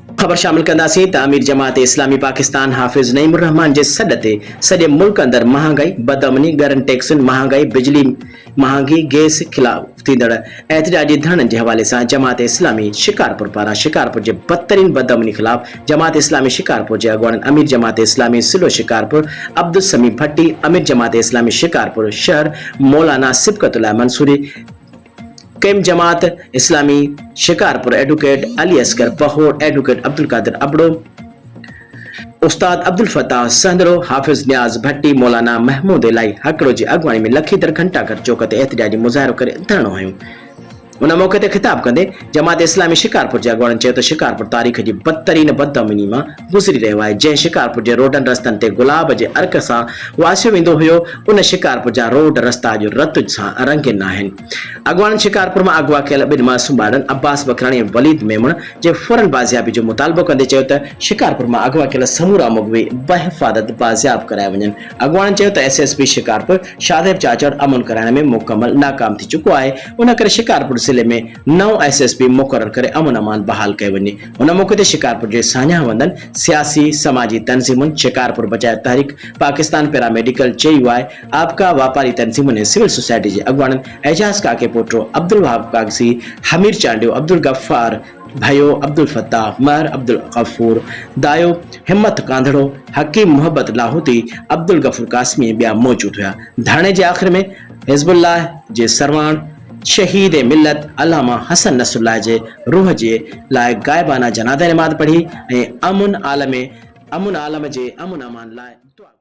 खबर शामिल कंदासीं त अमीर जमात इस्लामी पाकिस्तान हाफिज़ नईमुर रहमान जे सॾ ते सॼे मुल्क अंदरि महांगाई, बदअमनी, गरनि टैक्सनि, महांगाई, बिजली महांगी, गैस ख़िलाफ़ थींदड़ एहतजाजी धरणनि जे हवाले सां जमात इस्लामी शिकारपुर पारां शिकारपुर जे बदतरीन बदअमनी ख़िलाफ़ जमात इस्लामी शिकारपुर जे अॻुवाणनि अमीर जमात इस्लामी सिलो शिकारपुर, अब्दुल समी भट्टी, अमीर जमात इस्लामी शिकारपुर शहर, मौलाना सिबकतुल्लाह Mansuri, cam Jamaat Islami Shikarpur advocate Ali Asghar पहोर, advocate Abdul कादिर अबड़ो, उस्ताद अब्दुल फताह संदरो, हाफिज न्याज भट्टी, मौलाना महमूद इलाई हकड़ो जी अगवानी में लखीधर घंटाघर चौक ते एहतजाजी मुज़ाहिरो करे धरणो हयो। उन मौके ते खिताब कंदे जमात इस्लामी शिकारपुर जे अॻुवाणनि चयो त शिकारपुर तारीख़ जी बदतरीन बदअमनी मां गुज़री रहियो आहे। जंहिं शिकारपुर जे रोडनि रस्तनि ते गुलाब जे अर्क सां वासियो वेंदो हुयो, उन शिकारपुर जा रोड रस्ता अॼु रत सां रंगीन आहिनि। अॻुवाणनि शिकारपुर मां अगवा कयल ॿिनि मासूम ॿारनि अब्बास बकराणी ऐं वलीद मेमण जे फौरन बाज़ियाबी जो मुतालबो कंदे चयो त शिकारपुर मां अगवा कयल समूरा मुगवी बहिफ़ाज़त बाज़ियाब कराया वञनि। अॻुवाणनि चयो त SSP शिकारपुर शादेब चाचड़ अमन कराइण में मुकमल नाकाम थी चुको आहे। उन करे शिकारपुर जिले में नओं SSP मुक़रर करे अमन अमान बहाल कयो वञे। उन मौके ते शिकारपुर जे सान्यावंदनि सियासी समाजी तंज़ीमुनि, शिकारपुर बचाए तहरीक पाकिस्तान पैरामेडिकल JUI, आपका वापारी तंज़ीमुनि ऐं सिविल सोसाइटी जे अॻुवाणनि एजाज काके पोटो, अब्दुल वहाब कागज़ी, हमीर चांडियो, अब्दुल गफ्फार भयो, अब्दुल फताह, महर अब्दुल गफूर, दायो हिम्मत कांधड़ो, हकीम मोहब्बत लाहौती, अब्दुल गफूर कासमी ऐं ॿिया मौजूद हुआ। धरणे जे आख़िर में हिज़्बुल्लाह जे सरवाण शहीद मिल्लत अल्लामा हसन नसरुल्लाह जे रूह जे लाइ गायबाना जनाज़ा नमाज़ पढ़ी ऐं अमुन आलम जे अमुन अमान लाइ दुआ